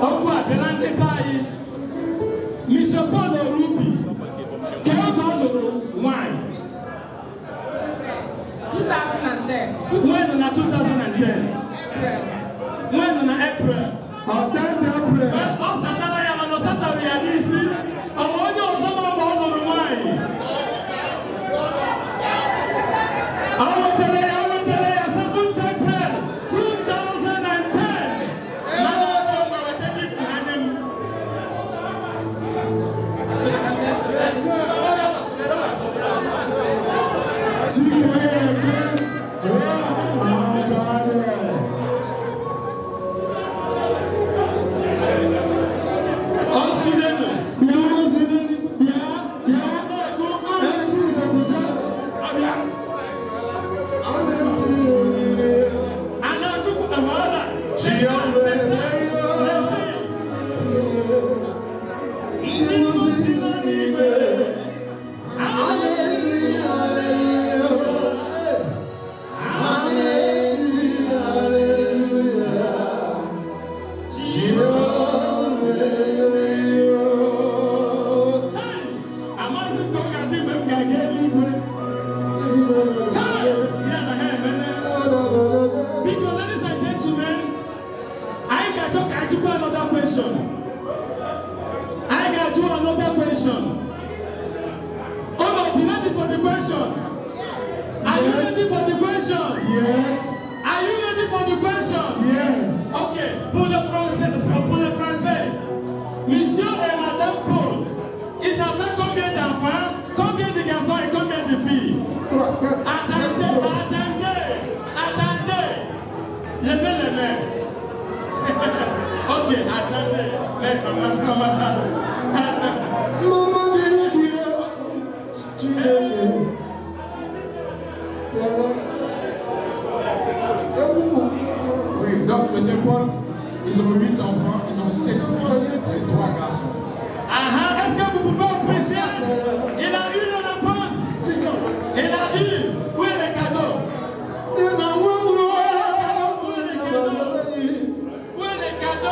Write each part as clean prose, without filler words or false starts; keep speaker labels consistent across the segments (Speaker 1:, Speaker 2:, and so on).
Speaker 1: Okwa Berande Bai, Mr. Paul Ruby, why?
Speaker 2: 2010.
Speaker 1: When on 2010?
Speaker 2: April.
Speaker 1: When on April?
Speaker 3: On 10th April.
Speaker 1: Also, I am on Saturday and easy. I want you to know about the wine. I want to lay 7th April 2010. Now, I will take gift to him.
Speaker 3: Oui, donc M. Paul, ils ont 8 enfants, ils ont 7 filles et 3 garçons.
Speaker 1: Est-ce que vous pouvez apprécier? Il a eu une réponse. Il a eu. Où est le cadeau? Où est le cadeau?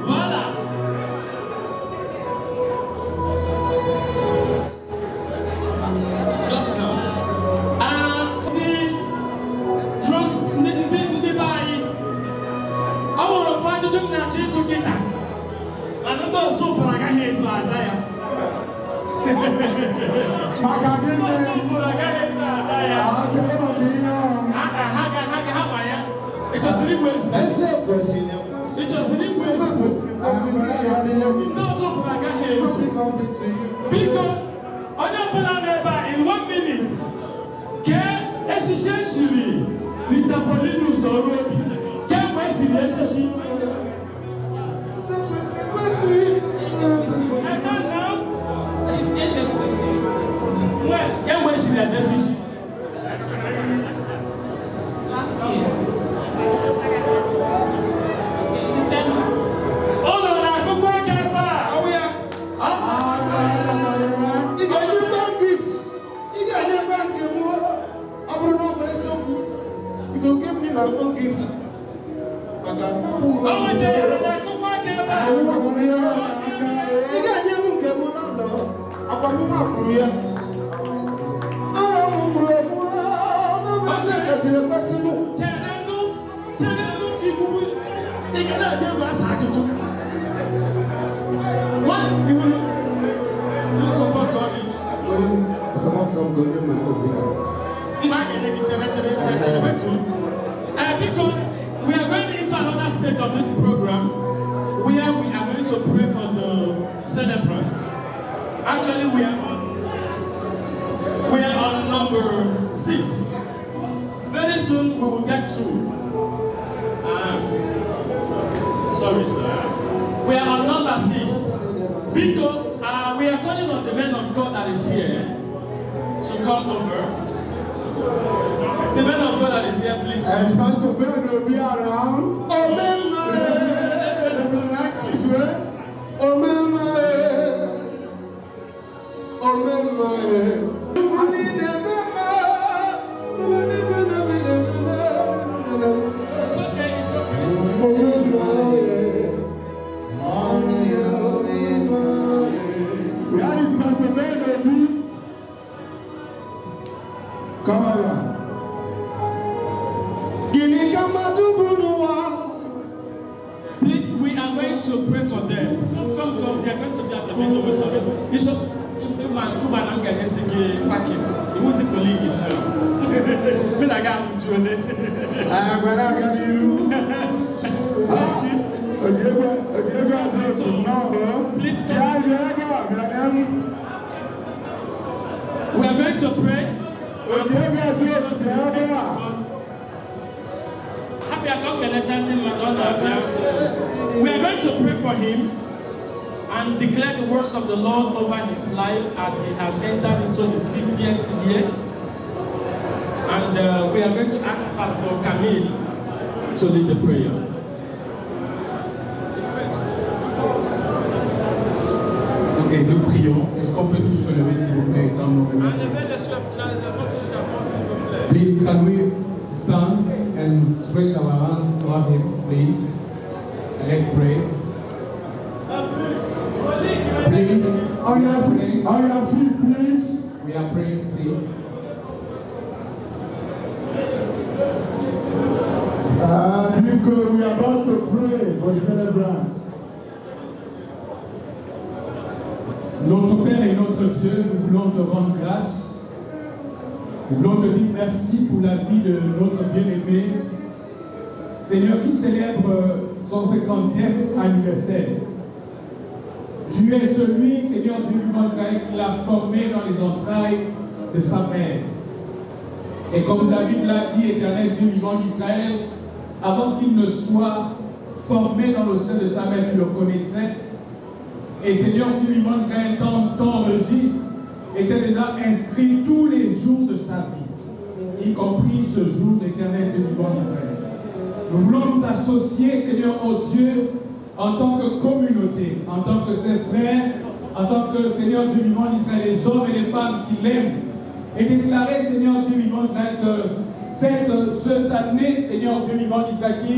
Speaker 1: Voilà. Just now. For the first the buy. I want to find you to get that. I don't know so but I got here so Isaiah. In 1 minute, Mr. Pauline Usorobi,
Speaker 2: Last year. December.
Speaker 3: Gift.
Speaker 1: Because we are going into another stage of this program where we are going to pray for the celebrants. Actually, we are on number 6. Very soon we will get to. Sorry, sir. We are on number 6 because we are calling on the man of God that is here to come over. The man of God that is here, please.
Speaker 3: And Pastor Ben will be around.
Speaker 1: Amen. are going to pray for them. Come. They are going to be at the end of the service. Bishop, I'm going to say, he was a colleague in her. Me na ga mutu ole.
Speaker 3: Agbara ga you. Ojegba so no.
Speaker 1: Please come. We are going to pray. Happy Akokele chanting Madonna. We are going to pray for him and declare the words of the Lord over his life as he has entered into his 50th year. And we are going to ask Pastor Camille to lead the prayer.
Speaker 3: Ok, nous prions. Est-ce qu'on peut tous se lever, s'il vous plaît, dans nos mains? Please, can we stand and stretch our hands toward him, please? And let's pray. Please, on your feet, please. We are praying, please.
Speaker 4: We are about to pray for the celebrants.
Speaker 5: Notre Père et notre Dieu, nous voulons te rendre grâce. Nous voulons te dire merci pour la vie de notre bien-aimé, Seigneur, qui célèbre son 50e anniversaire. Tu es celui, Seigneur du vivant Israël, qui l'a formé dans les entrailles de sa mère. Et comme David l'a dit, Éternel Dieu vivant d'Israël, avant qu'il ne soit formé dans le sein de sa mère, tu le connaissais. Et Seigneur Dieu vivant d'Israël, ton registre était déjà inscrit tous les jours de sa vie, y compris ce jour d'Éternel Dieu vivant d'Israël. Nous voulons nous associer, Seigneur, au Dieu, en tant que communauté, en tant que ses frères, en tant que Seigneur Dieu vivant d'Israël, les hommes et les femmes qui l'aiment, et déclarer, Seigneur Dieu vivant d'Israël, que cette année, Seigneur Dieu vivant d'Israël, qui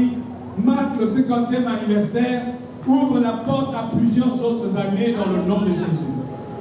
Speaker 5: marque le 50e anniversaire, ouvre la porte à plusieurs autres années dans le nom de Jésus.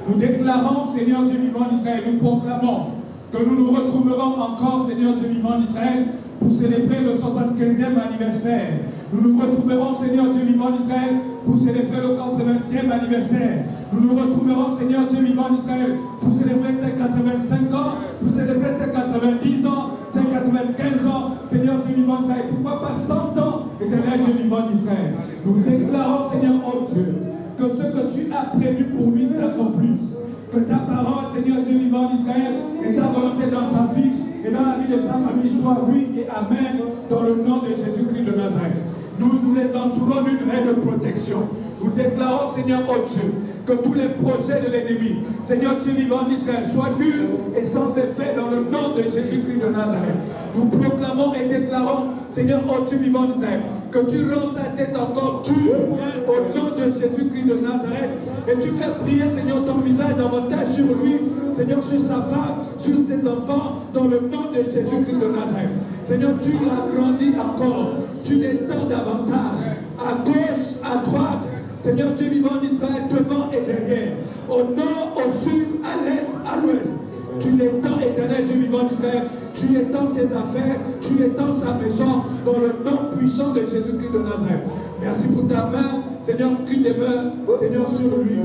Speaker 5: Nous déclarons, Seigneur Dieu vivant d'Israël, nous proclamons que nous nous retrouverons encore, Seigneur Dieu vivant d'Israël, pour célébrer le 75e anniversaire. Nous nous retrouverons, Seigneur Dieu vivant d'Israël, pour célébrer le 80e anniversaire. Nous nous retrouverons, Seigneur Dieu vivant d'Israël, pour célébrer ses 85 ans, pour célébrer ses 90 ans, ses 95 ans, Seigneur Dieu vivant d'Israël. Pourquoi pas 100 ans, Éternel Dieu vivant d'Israël. Nous déclarons, Seigneur, oh Dieu, que ce que tu as prévu pour lui s'accomplisse. Que ta parole, Seigneur Dieu vivant d'Israël, et ta volonté dans sa vie et dans la vie de sa famille soit oui et amen dans le nom de Jésus-Christ de Nazareth. Nous les entourons d'une haie de protection. Nous déclarons, Seigneur, oh Dieu, que tous les projets de l'ennemi, Seigneur Dieu vivant d'Israël, soient nuls et sans effet dans le nom de Jésus-Christ de Nazareth. Nous proclamons et déclarons, Seigneur, oh Dieu vivant d'Israël, que tu rends sa tête encore dure au nom de Jésus-Christ de Nazareth. Et tu fais prier, Seigneur, ton visage davantage sur lui, Seigneur, sur sa femme, sur ses enfants, dans le nom de Jésus-Christ de Nazareth. Seigneur, tu l'agrandis encore, tu l'étends davantage, à gauche, à droite, Seigneur Dieu vivant d'Israël, devant et derrière, au nord, au sud, à l'est, à l'ouest. Tu l'étends, Éternel Dieu vivant d'Israël, tu étends ses affaires, tu étends sa maison, dans le nom puissant de Jésus-Christ de Nazareth. Merci pour ta main, Seigneur, qui demeure, Seigneur, sur lui,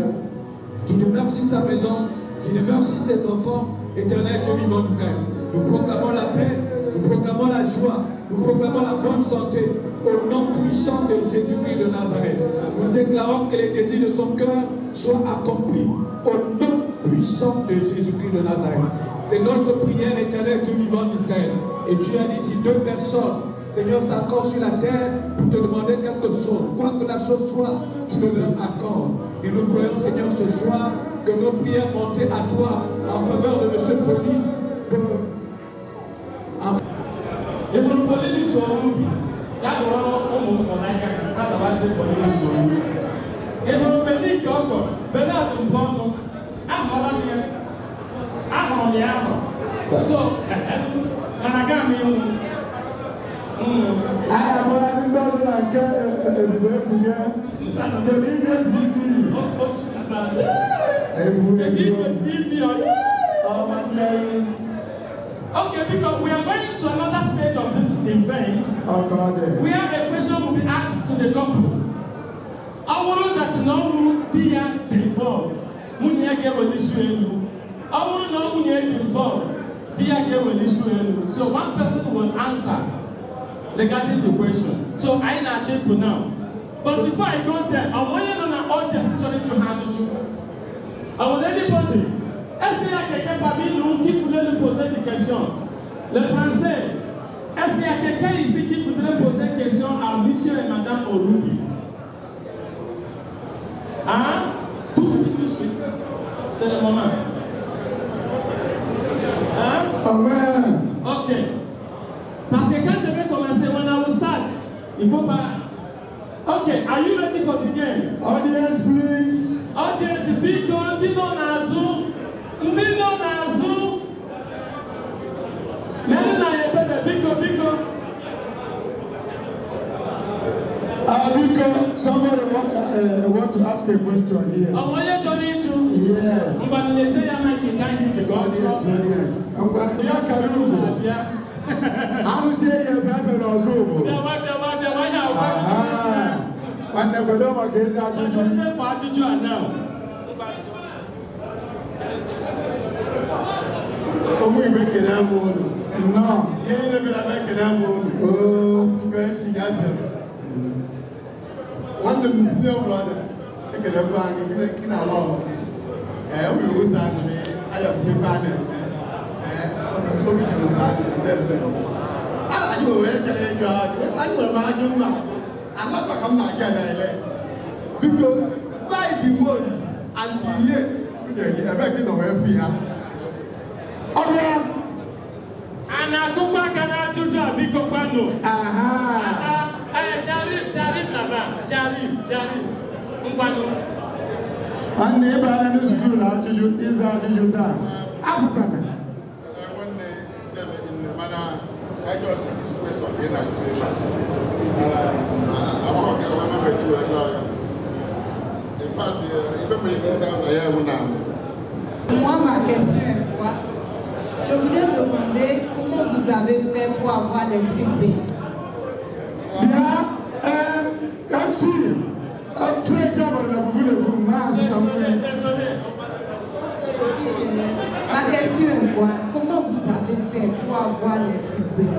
Speaker 5: qui demeure sur sa maison, qui demeure sur ses enfants, Éternel Dieu vivant d'Israël. Nous proclamons la paix, nous proclamons la joie, nous proclamons la bonne santé, au nom puissant de Jésus-Christ de Nazareth. Nous déclarons que les désirs de son cœur soient accomplis, au nom puissant de Jésus-Christ de Nazareth. C'est notre prière, Éternel Dieu vivant d'Israël. Et tu as dit, si deux personnes, Seigneur, s'accordent sur la terre pour te demander quelque chose, quoi que la chose soit, tu le leur accordes. Et nous prions, Seigneur, ce soir, que nos prières montent à toi en faveur de M. Poli.
Speaker 1: Et vous nous posez du son, d'abord, on me connaît, ça va se poser du son. Et vous nous bénissez encore, venez à ton bon, à Hollandia, so, Managami. Okay, because we are going to another stage of this event. We have a question will be asked to the couple. asị na ọrụ di ya dị involved, nwunye ya ga-eweli isi elu. Ọ bụrụ na nwunye dị involved, di ya ga-eweli isi elu. So one person will answer regarding the question. So I na-achị ikwu now. But before I go there, I want you to know audience chọrọ ịjụ ha ajụjụ. I want anybody. Est-ce qu'il y a quelqu'un parmi nous qui voulait lui poser des questions? Le français. Est-ce qu'il y a quelqu'un ici qui voudrait poser une question à Monsieur et Madame Orubi? Hein? Tout de suite. C'est le moment. Hein?
Speaker 4: Amen.
Speaker 1: Ok. Parce que quand je vais commencer, when I will start, il faut pas. Okay, are you ready for the game?
Speaker 4: Audience, please.
Speaker 1: Audience, biko, ndị nọ n'azụ. Mere na ya ebere, biko.
Speaker 4: Biko, somebody want to ask a question here.
Speaker 1: Ọmọ onye chọrọ ịjụ.
Speaker 4: Yes.
Speaker 1: Ngwa na-ese ya na nke ka ihe nchekwa ọjọọ.
Speaker 4: Audience. Ya kara ugbo.
Speaker 1: Bịa.
Speaker 4: Ahụsie ya efe n'ọzọ ugbo.
Speaker 1: Bịawa ya ụwa.
Speaker 4: Nwanne obodo maka ezi
Speaker 1: Ọ
Speaker 4: ajụjụ.
Speaker 1: ga-esefu ajụjụ a now.
Speaker 6: Ụmụ Igbo ekele amụ unu.
Speaker 4: Nnọọ.
Speaker 6: Ihe niile bịara ebe ekele amụ unu. Asụsụ echi ya zere. Nwanne m senior brother ekelekwa anyị gị na-alụ ọgụ. O nwere ụzọ anyị ayọ mpefe a na-eme. Oge ji ụzọ anyị na-eme. Anyị nwere ekele ịjụ ajụ. Anyị nwere m ajụ mma ajụ. Anakwa ka m na-aga na elect. Biko, by the month and the year, ebe gị nọ wee fi ha.
Speaker 4: Ọbịa.
Speaker 1: A na-akụkwa aka n'ajụjụ a biko kwanụ. Sharif naba. Sharif. Ngwanụ.
Speaker 4: Nwanne ebe a na sukuru na ajụjụ ịza ajụjụ taa. Apụkwana.
Speaker 6: Nwanne mana ẹjọ́ six question dị na Nigeria. Akwụkwọ ka nwa mama esi wee zaa ya. In fact, ibe mere ka ịza na ya ewu na azụ.
Speaker 2: Moi, ma question est quoi? Je voudrais demander comment vous avez fait pour avoir les triplés.
Speaker 4: Bien, comme si, très jamais vous voulez vous marcher.
Speaker 1: Désolé.
Speaker 2: Ma question est quoi? Comment vous avez fait pour avoir les triplés?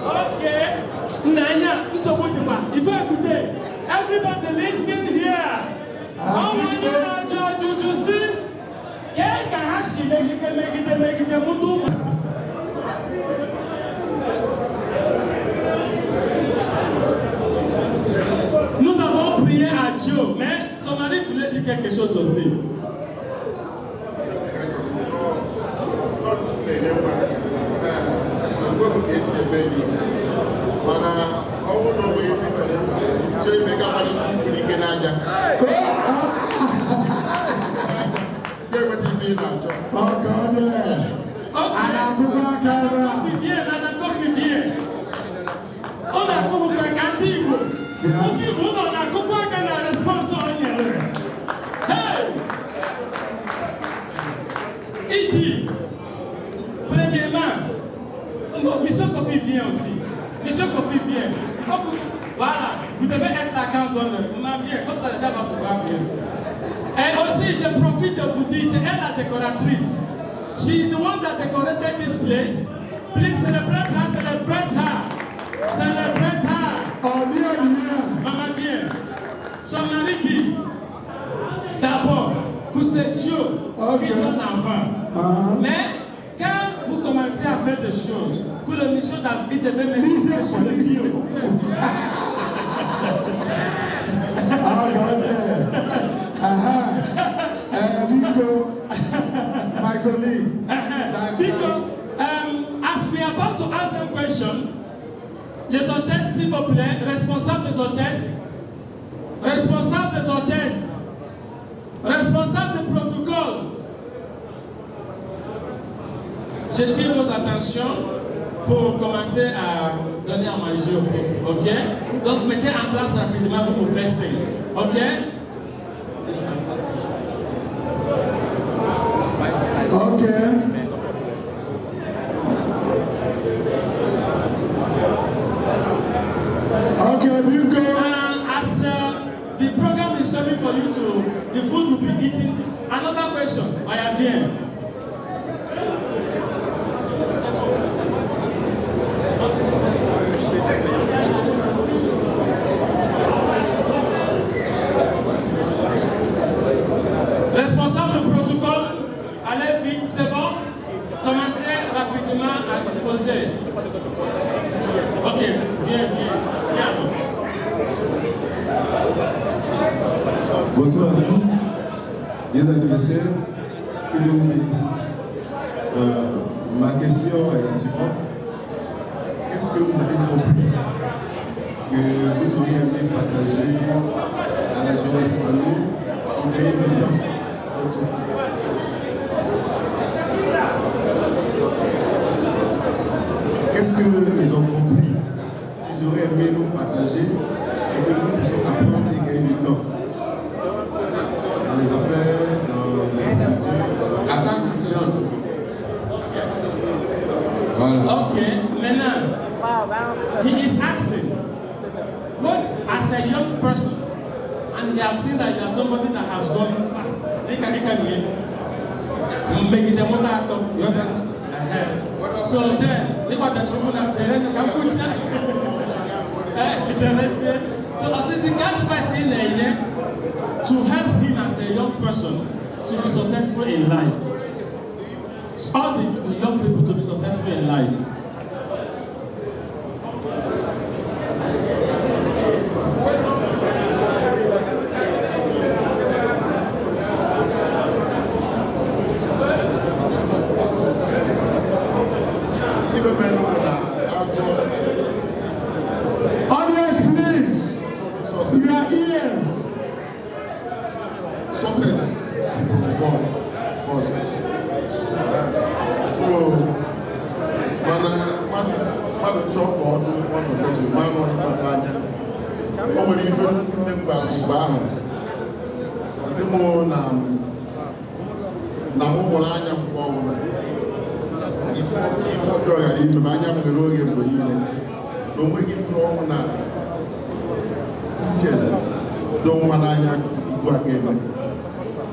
Speaker 1: Ok. Naya, nous sommes au débat. Il faut écouter. Everybody listen here. Nous avons prié à Dieu, mais son mari voulait dire quelque chose aussi. On a compris qu'un digo. On dit, on a compris qu'un a responsable. Hey! Il dit, premièrement, Monsieur Kofi vient aussi. Monsieur Kofi vient. Il faut que tu... Voilà, vous devez être là quand on donne. Vous m'aviez, comme ça les gens vont pouvoir bien. Et aussi, je profite de vous dire, c'est elle la décoratrice. She is the one that decorated this place. Please celebrate her, celebrate her. Celebrate her.
Speaker 4: Oh, dear.
Speaker 1: Maman vient. Son mari dit, d'abord, que c'est Dieu qui donne l'enfant. Mais quand vous commencez à faire des choses, que le mission David devait m'expliquer sur le bio.
Speaker 4: Biko, my colleague.
Speaker 1: Biko, as we are about to ask them question, les hôtesses, s'il vous plaît, responsables des hôtesses, responsables du protocole, je tire vos attentions pour commencer à donner à manger au peuple, ok? Donc mettez en place rapidement, vous nous faites signe, ok?
Speaker 4: Ok. Ok, Biko.
Speaker 1: The program is coming for you to, the food will be eaten. Another question, I have here. Responsable de protocole, allez vite, c'est bon? Commencez rapidement à disposer. Ok, viens.
Speaker 6: Bonsoir à tous, les anniversaires, que Dieu vous bénisse. Ma question est la suivante. Qu'est-ce que vous avez compris que vous auriez aimé partager à la jeunesse, à nous, pour gagner du temps? Qu'est-ce qu'ils ont compris qu'ils auraient aimé nous partager pour que nous puissions apprendre et gagner du temps? Dans les affaires, dans les procédures, dans la...
Speaker 3: Attends, Jean. Voilà.
Speaker 1: Okay, maintenant, he is asking, what as a young person, and he have seen that you are somebody that has gone far. So then, so as he can't in to help him as a young person to be successful in life. All the young people to be successful in life.
Speaker 4: Audience, please. Your ears.
Speaker 6: Success is from God first. So, when I talk about what success is, man, what will you do?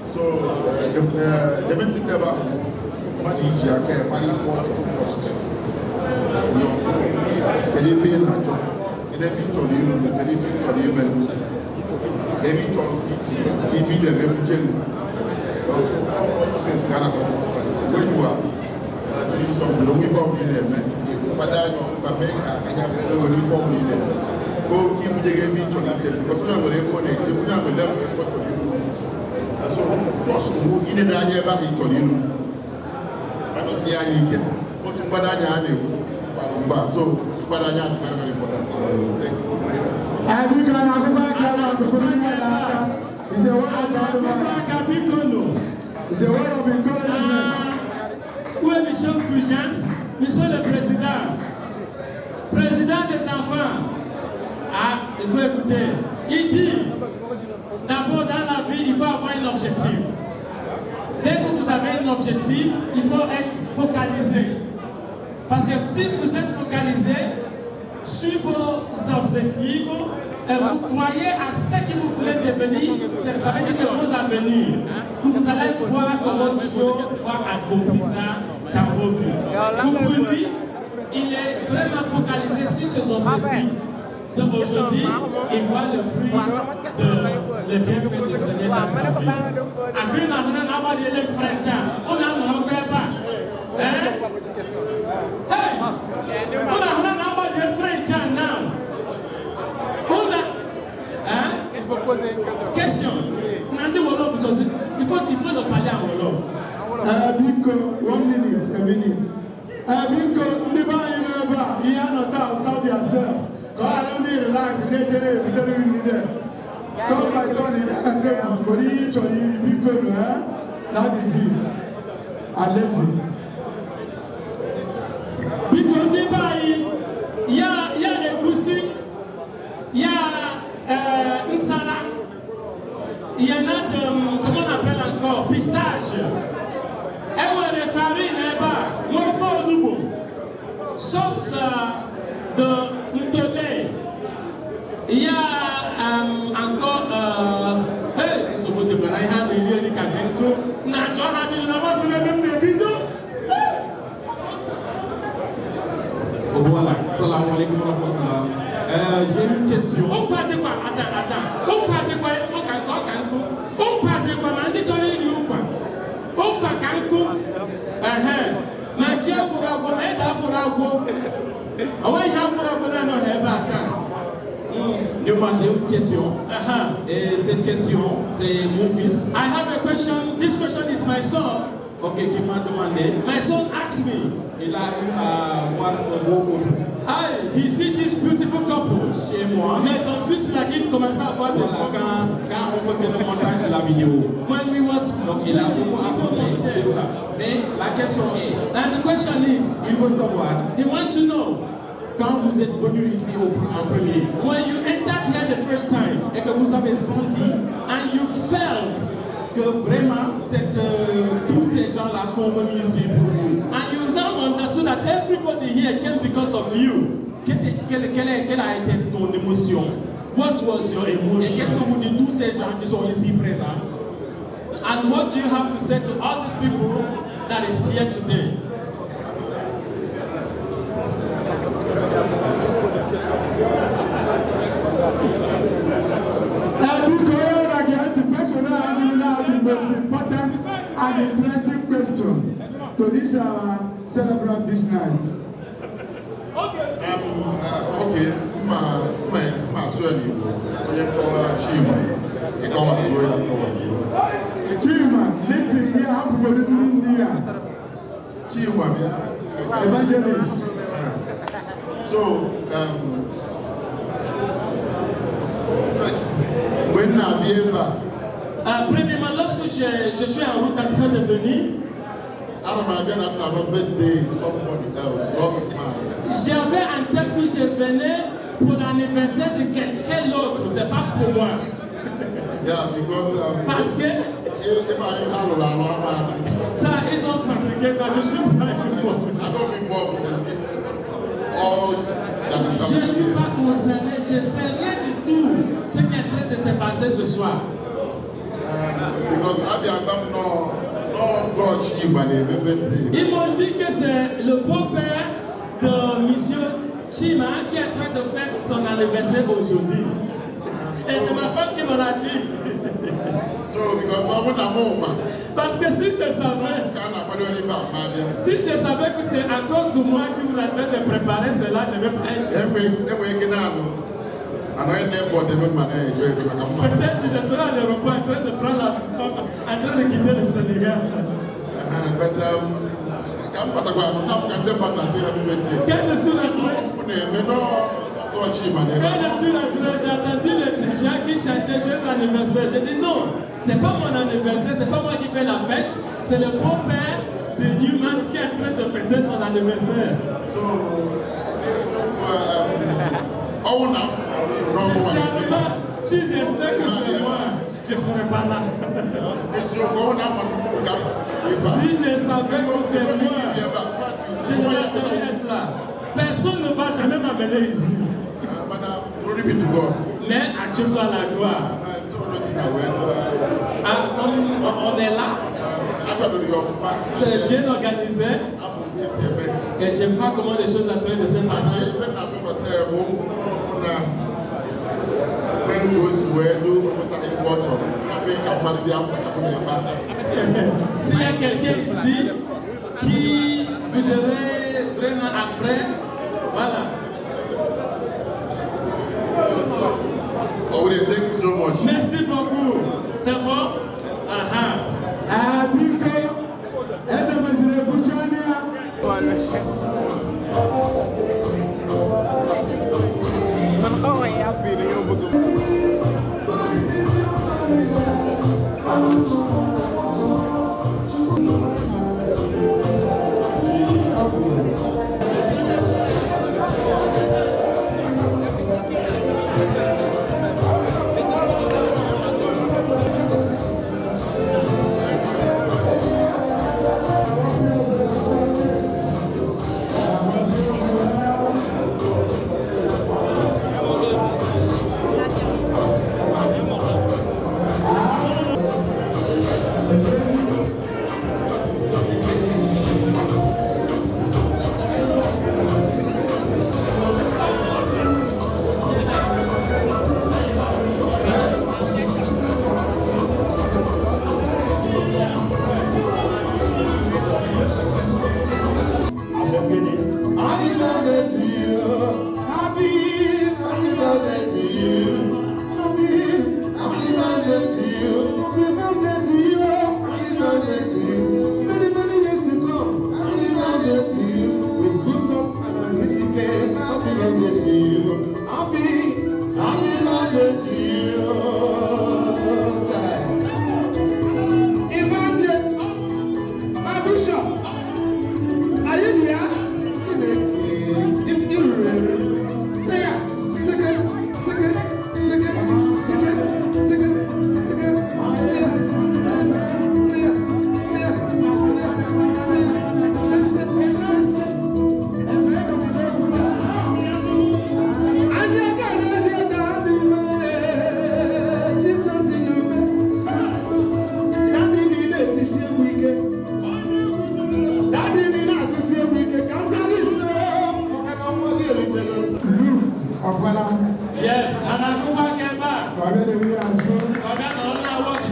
Speaker 6: So, the main thing about what is your care, what is fortune first. Can you feel that job? Can you feel your can you feel your event? Can you give the religion? Also, since Ghana conference, when you are doing something, we form in them, but I know America, I have never really formed in them. Go keep the religion because we are going to go and we are going to what you do. So, first, in the day, back in Tolino. I don't see any again. But in Badania, so Badania is very important. Thank you.
Speaker 4: And we can have back it's a word of it's a word of encouragement.
Speaker 1: Oui, Monsieur Fulgence, Monsieur le Président, Président des enfants. Ah, il faut écouter. Il dit, d'abord dans la vie, il faut avoir un objectif. Dès que vous avez un objectif, il faut être focalisé. Parce que si vous êtes focalisé sur vos objectifs, et vous croyez à ce que vous voulez devenir, ça veut dire que vos avenirs, vous allez voir comment Dieu va accomplir ça dans vos vies. Pour lui, il est vraiment focalisé sur ses objectifs. C'est aujourd'hui, il voit le fruit de les bienfaits du Seigneur dans sa vie. Après, on a les French, on a pas. Hey! On a les French now. Il faut poser une question. Il faut le parler à Wolof.
Speaker 4: Biko, 1 minute, a minute. Biko, Niba, you are not outside yourself. Go ahead and relax, nature, we don't even need it. Turn by turn, it doesn't take for each or Biko, that is it. Alexi.
Speaker 1: Biko, Niba, il y a les poussis, il y a Nsala, il y en a de, comment on appelle encore, pistache. Et on a des farines là-bas, mon fort nouveau. Sauce de lait. Il y a encore
Speaker 3: Salam alaikum wa rahmatullah. J'ai une question.
Speaker 1: On parle de quoi? Attends. On parle de quoi? On parle de quoi? Mais tu as dit quoi? On parle de quoi? Matia Burago, Eda Burago. Away Burago, no Hebaka.
Speaker 3: J'ai une question. Et cette question, c'est mon fils.
Speaker 1: I have a question. This question is my son.
Speaker 3: Ok, qui m'a demandé.
Speaker 1: My son asked me.
Speaker 3: Il a eu à voir ce beau couple.
Speaker 1: He see this beautiful couple.
Speaker 3: Chez moi.
Speaker 1: Mais ton fils là qui commençait à voir
Speaker 3: Voilà, quand on faisait le montage de la vidéo.
Speaker 1: When we was
Speaker 3: Donc il a beaucoup apporté, c'est ça. Mais la question est.
Speaker 1: And the question is.
Speaker 3: Il veut savoir.
Speaker 1: He want to know.
Speaker 3: Quand vous êtes venu ici en premier.
Speaker 1: When you entered here the first time.
Speaker 3: Et que vous avez senti.
Speaker 1: And you felt.
Speaker 3: Que vraiment tous ces gens-là sont venus ici pour vous.
Speaker 1: And you now understood that everybody here came because of you.
Speaker 3: Quelle a été ton émotion?
Speaker 1: What was your emotion?
Speaker 3: Qu'est-ce que vous dites tous ces gens qui sont ici présents?
Speaker 1: And what do you have to say to all these people that is here today?
Speaker 4: The most important and interesting question to this our celebrant this night.
Speaker 6: Okay, ma swali onye kọwa
Speaker 4: Chima, listen here, happy with India.
Speaker 6: Chima,
Speaker 4: evangelist.
Speaker 6: So, first, when I be able.
Speaker 1: Premièrement, lorsque je suis en route en train de venir, j'avais en tête que je venais pour l'anniversaire de quelqu'un d'autre, c'est pas pour moi. Parce que ça, ils ont fabriqué ça, je suis pas informé. Je ne suis pas concerné, je ne sais rien du tout ce qui est en train de se passer ce soir.
Speaker 6: Because
Speaker 1: ils m'ont dit que c'est le beau-père de monsieur Chima qui est en train de faire son anniversaire aujourd'hui. Et c'est ma femme qui me l'a dit. Parce que si je savais que c'est à cause de moi que vous êtes en train de préparer cela, je ne vais pas être ici. Peut-être que je serai à l'aéroport en train de prendre l'avion, en train de quitter le Sénégal. Quand je suis rentré, j'ai entendu les gens qui chantaient joyeux anniversaire. J'ai dit non, c'est pas mon anniversaire, c'est pas moi qui fais la fête, c'est le beau-père de Newman qui est en train de fêter son anniversaire. Sincèrement, si je sais que c'est moi, je ne serais pas là. Si je savais que c'est moi, je ne vais jamais être là. Personne ne va jamais m'amener ici. Mais à Dieu soit la gloire. Comme on est là, c'est bien organisé. Et je vois comment les choses sont en train de se passer. S'il y a quelqu'un ici qui voudrait vraiment après, voilà. Merci beaucoup. C'est bon?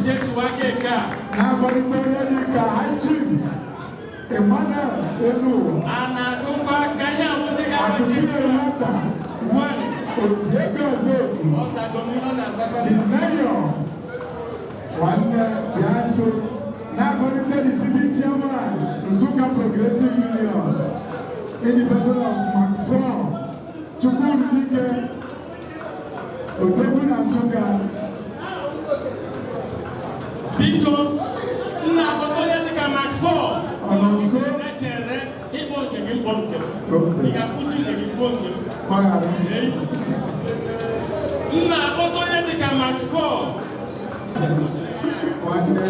Speaker 1: tinye chiwa aka eke a.
Speaker 4: Na-akwalite onye dị ka High Chief Emmanuel Elu.
Speaker 1: A na-agụkwa ka ihe ahụ ndị ga-abụ
Speaker 4: Akụchinyere nwata. Otiego Ezeoku. The mayor. Nwanne bịa nso. Na-akwalite the city chairman Nsukka Progressive Union in the person of McFaul Chukwudike Odogwu na Nsukka.
Speaker 1: Biko, nna akpọta onye dịka McFaul.
Speaker 4: Ọnọ nso.
Speaker 1: Echere ịkpọ nke gị mkpọ nke m. Ị ga-akwụsị nke gị mkpọ nke m.
Speaker 4: Ọghara.
Speaker 1: Nna akpọta onye dịka McFaul.
Speaker 4: Nwanne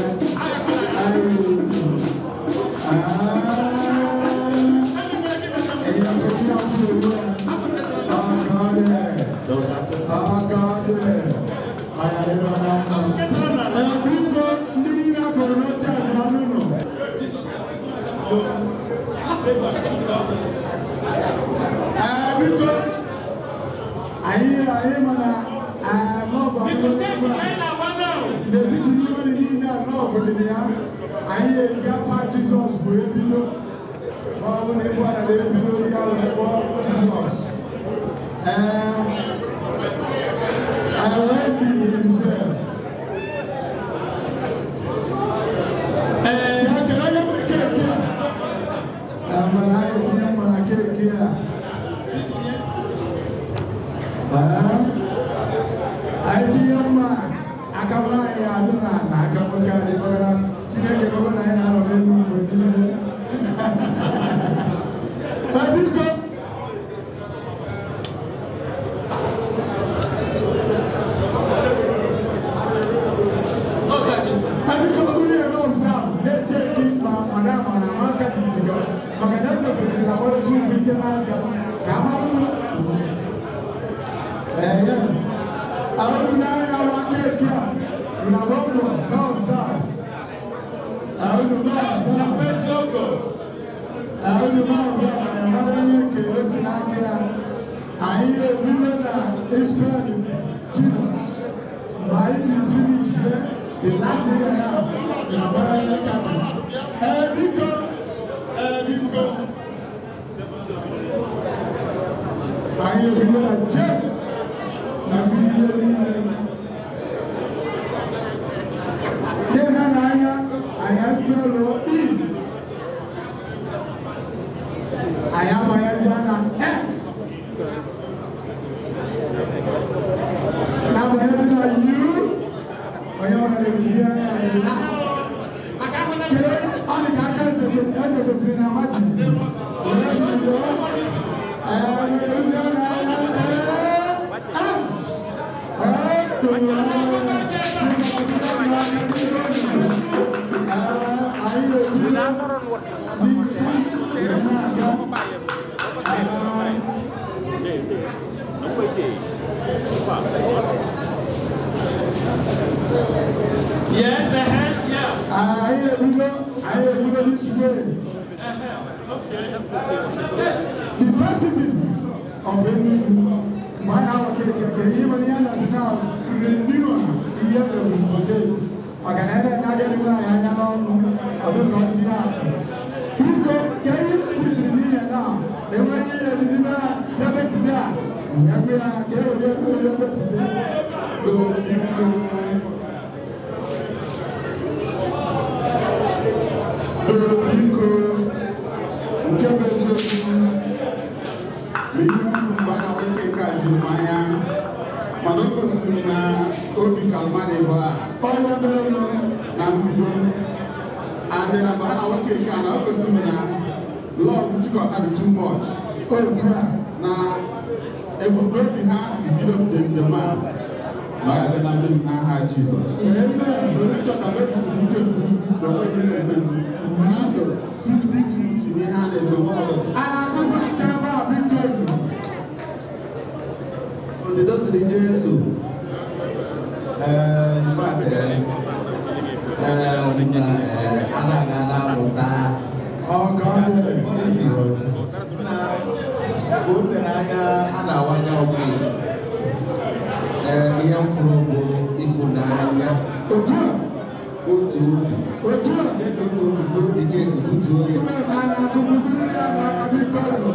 Speaker 4: anyị mana lọbụ n'etiti mmadụ niile a lọbụ dị ya anyị eji afa Jizọs wee bido ma ọ bụ na ịfụ ana na-ebido ya wee kpọọ Jizọs I went in himself. Mana anyị tinye mma na keeki a anyị tinye mma aka nwaanyị adị na aka nwoke adị maka Chineke bụrụ na anyị na-anọ n'elu mgbe niile. Biko uri eme observe na-eche gị ma madam na amaka jiziga maka na eze kwesịrị na gbara su ugwu ike n'aja ka amara mma. Yes. Ahụrụ n'anya wa keeki a na bọmbọ na observe. Ahụrụ na observe. Ahụrụ na observe na ya mara ihe nke o si n'aka ya. Anyị ebido na Israel Jews. Mgbe anyị jiri finish here, the last year now, na mara ihe ka dị. Biko. Anyị ebido na Jem. Na mmiri ihe niile. Ihe na n'anya anyị spelụ I. Anyị amanyezia na S. Na-amanyezi na U. Onye ọbụla na-egosi anya na last. Kedu ọ dị ka aka eze kwesịrị na ama jijiji.
Speaker 1: Yes, yeah.
Speaker 4: I will this way.
Speaker 1: Okay.
Speaker 4: The first citizen of Enugu, my hour can even now renew a year for days. I can add another one. I don't know what you have. You can you notice in here now? The way you is in there, today. And we are here today. Biko nke bụ eziokwu n'ihe mfu mgbe a na-nweke ka jiri anya mana o gosiri na obi ka mmadụ bụ onye mere na mbido adịra mgbe a na-nweke ka na o gosiri na lọọ jikọta dị too much otu a na ebumnobi ha bido njem a na ya dị na mmezu n'aha Jizọs. Onye chọta mepụtara ike nke na onwe na-eme mmadụ 50-50 n'ihe a na-eme ọhụrụ. A na-agụgụ nchebe a biko otuto tiri Jesu.
Speaker 6: Anaghị na-amụta ọdịsi otu na o lere anya a na-awanye ọgwụ ihe mfụrụ bụ ịfụnanya.
Speaker 4: Otu a
Speaker 6: otu obi. Otu a na-eto otu obi n'oge gị otu obi. Ana akụkụdiri ya na akabiko ụlọ.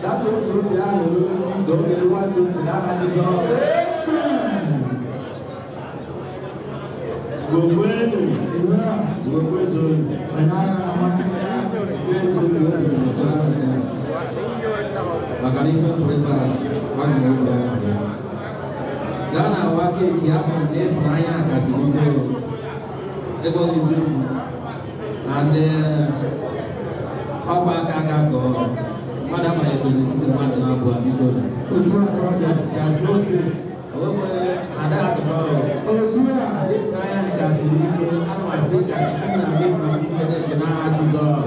Speaker 6: Data otu obi ahụ eruru Kristo oge ruwa ntị ntị n'aha Jizọs. Gokwenu, gokwezonu, anyị agha na nwanne ya, gokwezonu obi n'ụtọ ahụ ya. Maka na ife mfere ebe a, nwanne ya obi ahụ. Gaa na awa keeki afọ n'efu n'anya akasị n'ike ebe ọ eziokwu. And ọkwa aka aka ka mmadụ amanyekwa n'etiti mmadụ na-abụọ biko. Otu a ka ọ dị. There's no space. Owekwe ada achịkwa otu a n'anya anyị gasịrị ike ana m asị ka Chukwu na-emekwusi ike na-eje n'aha Jizọs.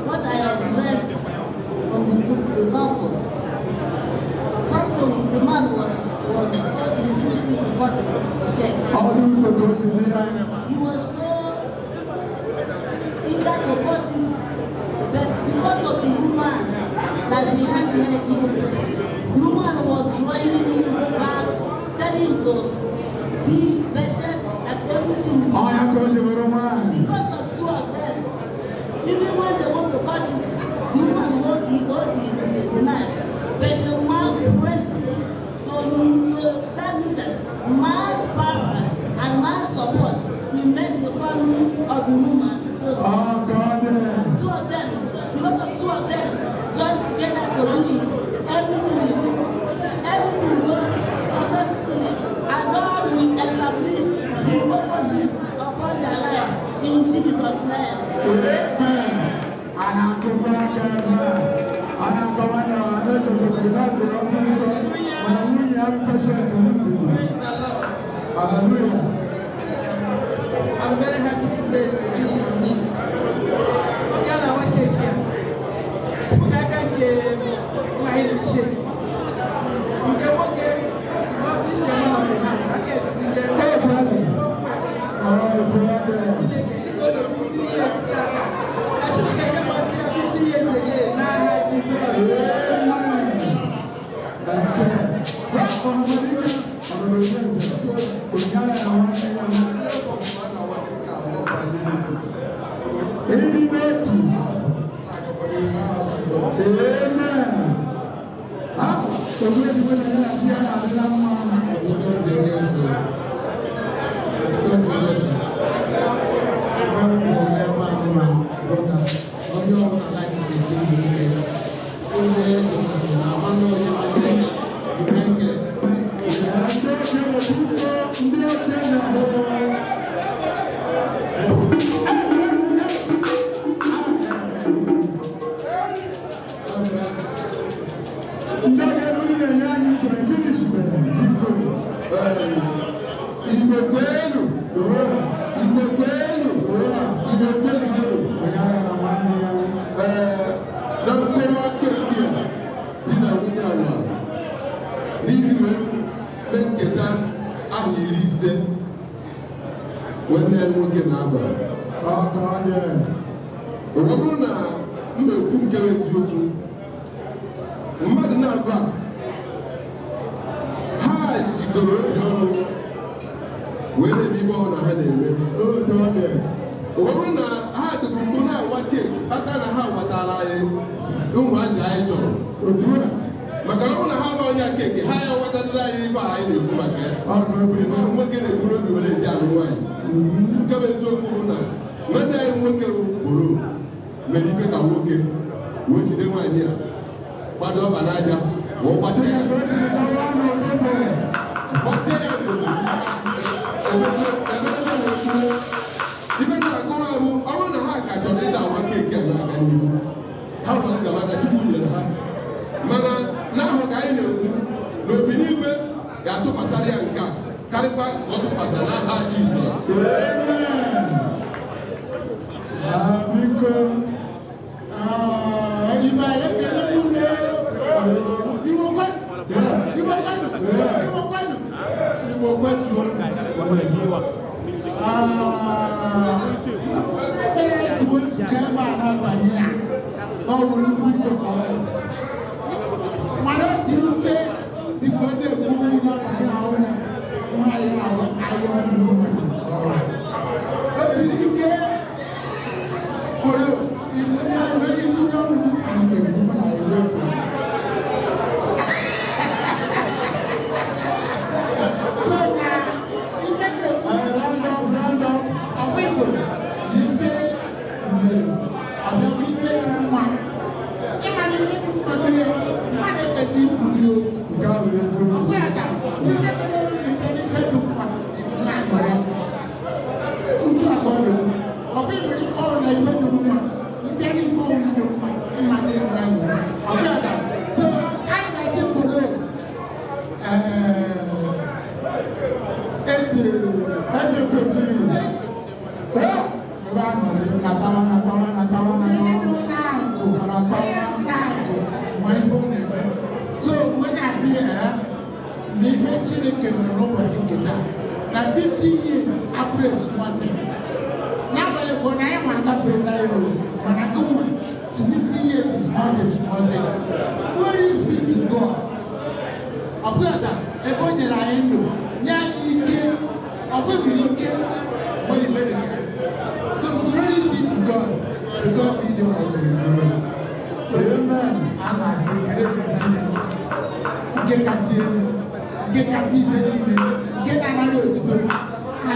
Speaker 7: What I observed from the couples, first of all, the man was so inquisitive to God. Okay. He was so eager to cut it. But because of the woman that behind the head, the woman was drawing him back, telling him to be patient, that everything will be fine. Because of two of them, even when they want to cut it, the woman hold the knife, but the man pressed it to that means that man's power and man's support will make the family of the woman to stand. Two of them, because of two of them joined together to do it, everything will go successfully, and God will establish His purposes upon their lives in Jesus' name.
Speaker 4: Hallelujah.
Speaker 2: I'm very happy today to be in your midst. Okay, now what came here? Okay, I can't get my head shake. Okay, God feed the man of the house. I can't see them. Go to 50 years back. I should have get myself 50 years again. Now I have Jesus.
Speaker 8: Mana ti ń fẹ́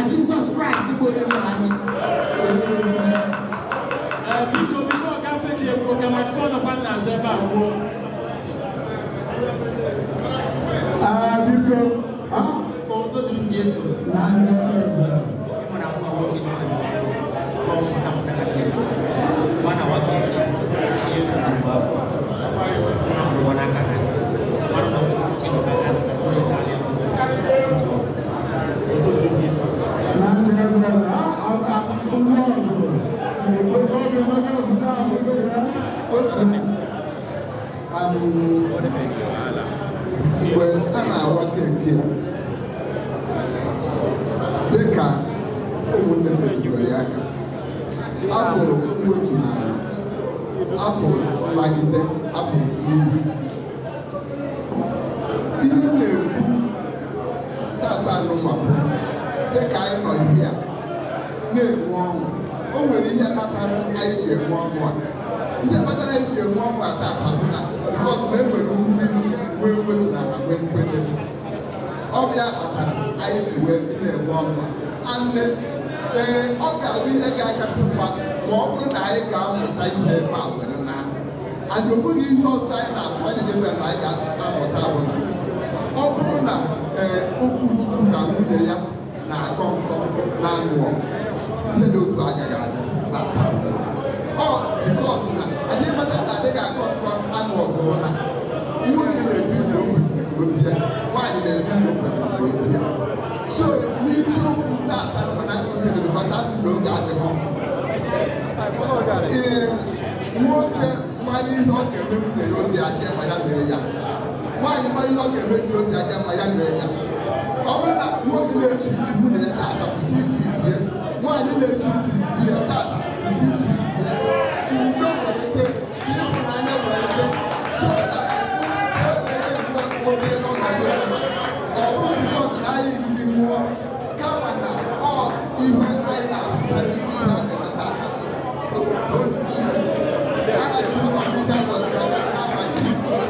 Speaker 2: Jesus Christ, the body of
Speaker 1: before Gaffey, you can afford a partner.
Speaker 6: Mgbe a na-awa keke dịka ụmụnne metụtara ya aka, afụrụ mwetu n'ala, afụrụ nlagide, afụrụ n'ihu isi. Ihe na-ekwu tata anụmanụ dịka anyị nọ ihe a na-enwe ọṅụ. O nwere ihe kpatara anyị ji enwe ọṅụ a. Ihe kpatara anyị ji enwe ọṅụ a tata bụ na because na enwere nrube isi nwee mwetu n'ala nwee nkwenye. Ọ bịa kpatara anyị ji wee na-enwe ọṅụ a. And ọ ga-abụ ihe ga-akasị mma ma ọ bụrụ na anyị ga-amụta ihe ebe a were na and onweghị ihe ọzọ anyị na-atụ anyị ebe na anyị ga-amụta bụ na ọ bụrụ na okwu Chukwu na nwunye ya na-akọ nkọ na-anụ ọgụ, ihe dị otu agaghị adị tata. Ọ bikọs na adịghị mata na adịghị akọ nkọ anụ ọgụ na nwoke na-ebi ndụ o kwesịrị ka o bie, nwaanyị na-ebi ndụ o kwesịrị ka o bie. So n'isiokwu tata mana Chineke dịkọtasị na oge adịghọ. Nwoke mara ihe ọ ga-eme nwunye ya obi aja ma ya mee ya. Nwaanyị mara ihe ọ ga-eme ji obi aja ma ya mee ya. Ọ bụrụ na nwoke na-echi iti nwunye ya tata kwụsị ichi itie, nwaanyị na-echi iti di ya tata kwụsị ichi itie, ka udo welite, ka ịhụnanya welite, so na ebe na-enwe obe ọnọdụ ebe. Ọ bụrụ bikọs na anyị riri mmụọ kama na ọ ihe anyị na-apụta n'ime ihe a na-eme tata n'oge Chineke. Aha ji ụkọ ihe a gwara n'afa Jizọs.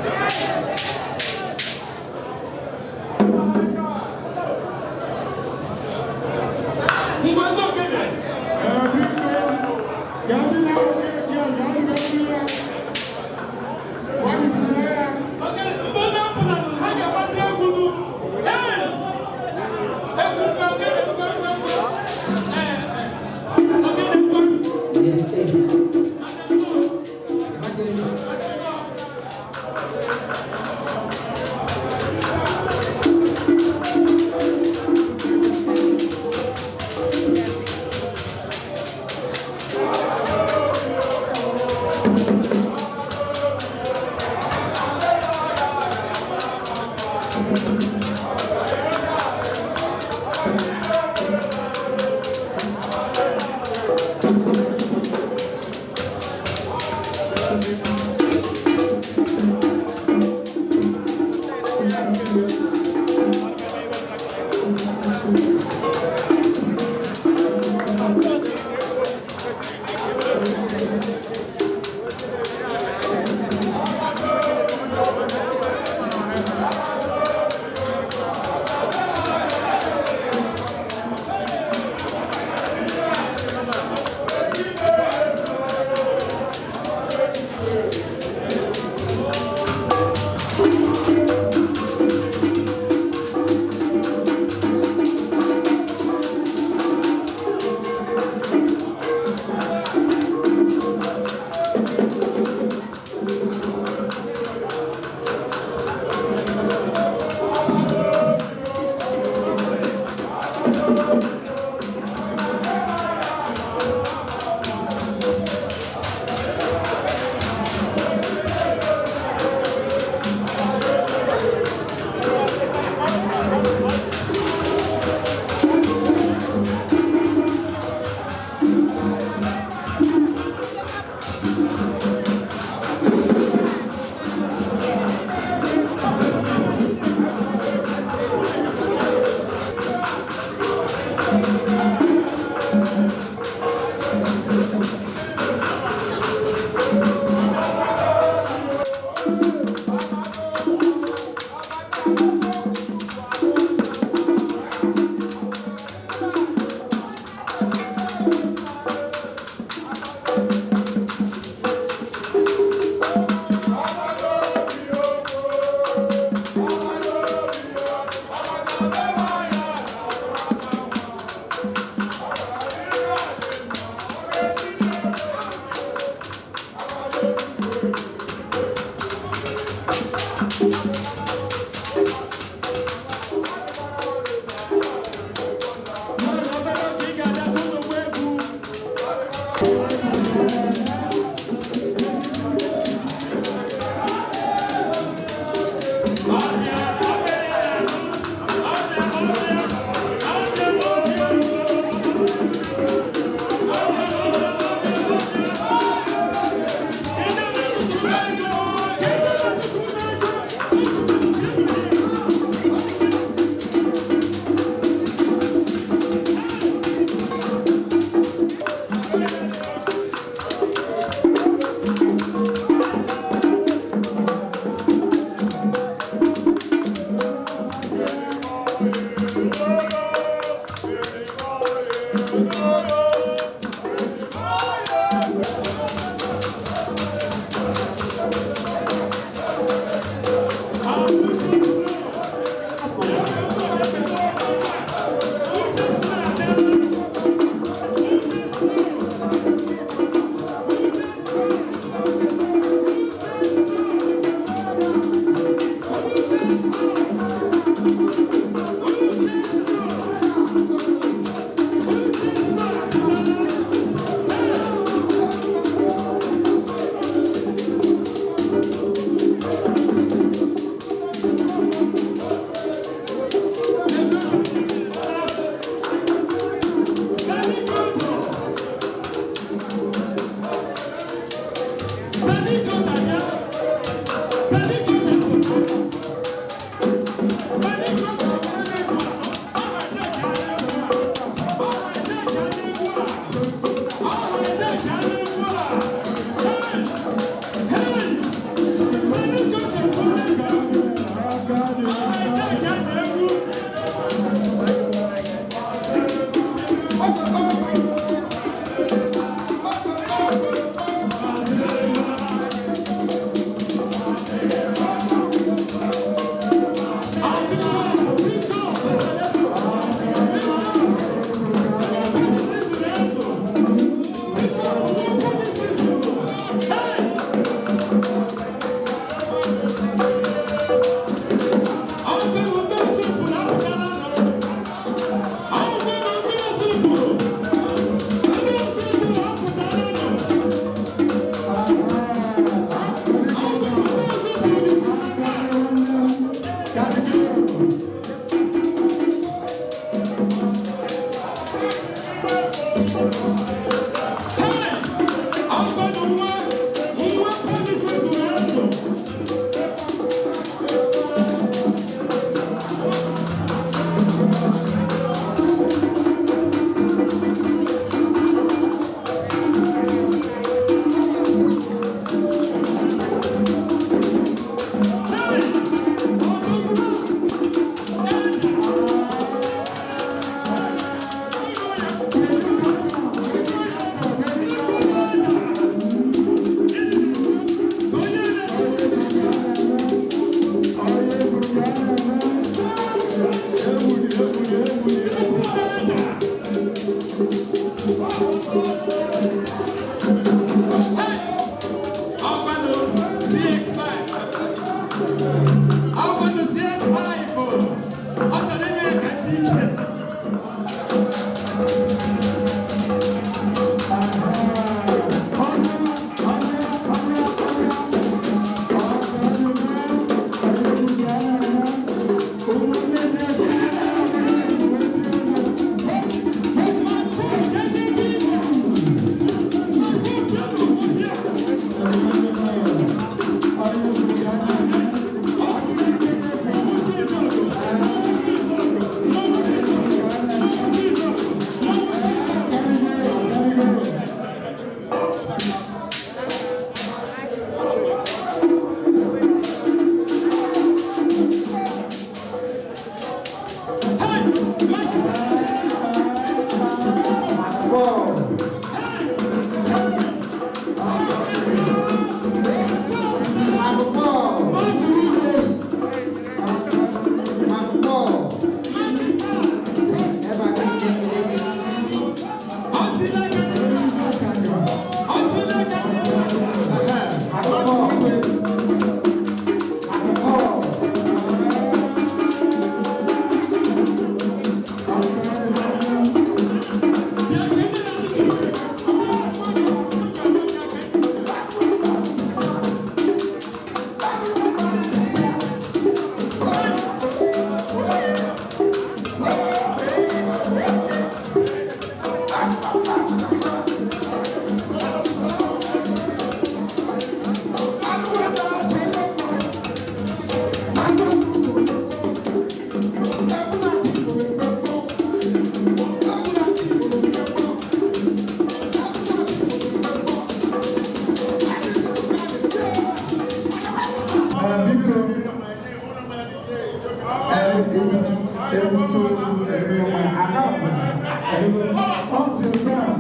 Speaker 4: until then.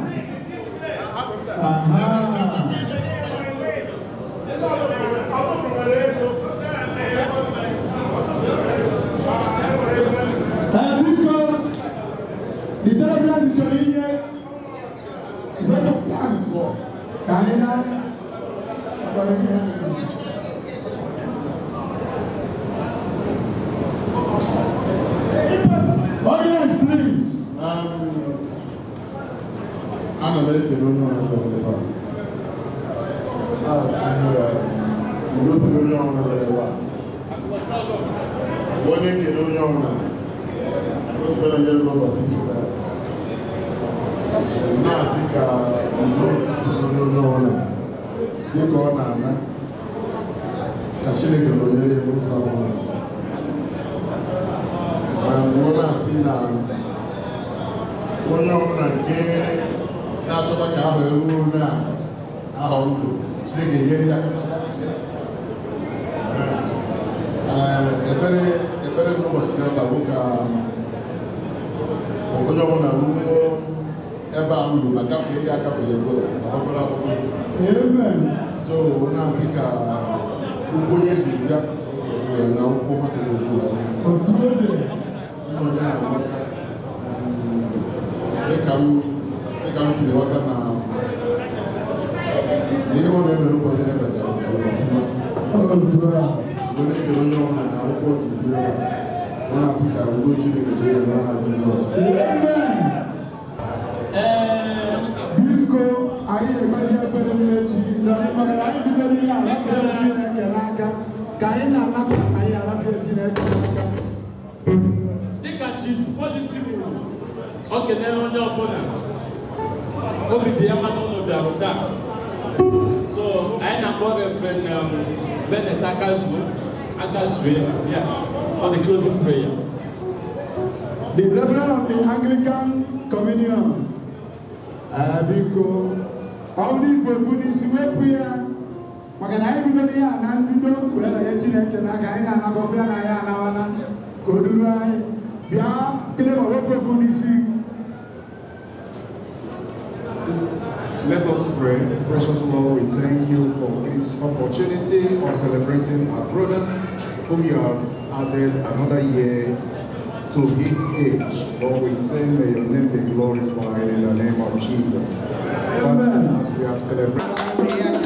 Speaker 4: Aha. Because the celebrant is here, vote of thanks. Kaina, audience, please.
Speaker 6: Ana lete n'onye ọrụ dọrọ ebe a. Asị udo tiri onye ọrụ dọrọ ebe a. Onye nkele onye ọrụ na agosipụta onye ọrụ ụbọchị nketa. Na-asị ka udo tiri onye ọrụ na dịka ọ na-ana ka Chineke nọnyere ya n'ụzọ abụọ ọzọ. Ma mbụ na-asị na onye ọbụla nke na-achọta ka ahụ eruo na ahọ ndụ Chineke nyere ya aka ekpere n'ụbọchị gara bụ ka onye ọbụla ruo ebe a ndụ ma gafee ya agafee ebe na ọbụla akwụkwọ. So na-asị ka ụkwụ onye ji bịa wee na ụkwụ mmadụ n'ozu onye ahụ maka dịka m siri ghọta na ihe ọ na-emere ụbọchị ebetara ọfụma onye ekele onye ọbụla na akwụkwọ ji bịa ya ọ na-asị ka udo Chineke dị ya n'aha Jizọs.
Speaker 4: Biko anyị na-emezi ebere mmechi maka na anyị bidoro ihe arafere Chineke n'aka ka anyị na-anapụ anyị arafere Chineke n'aka.
Speaker 1: Dịka chief polisi bụ ọ kenere onye ọbụla obi dị ya mmadụ ụlọ bịara taa. So anyị na-akpọ Reverend Bennett Akazue yeah, for the closing prayer.
Speaker 4: The Reverend of the Anglican Communion. Biko ọbụla Igbo bụ n'isi wepụ ya maka na anyị bidoro ihe a na mbido wee na ya Chineke n'aka anyị na-anabọbụ ya na ya anawana ka o duru anyị bịa kele ma wepụ bụ n'isi.
Speaker 8: Let us pray. Precious Lord, we thank you for this opportunity of celebrating our brother whom you have added another year to his age. Lord, we say may your name be glorified in the name of Jesus.
Speaker 4: Amen.
Speaker 8: As we have celebrated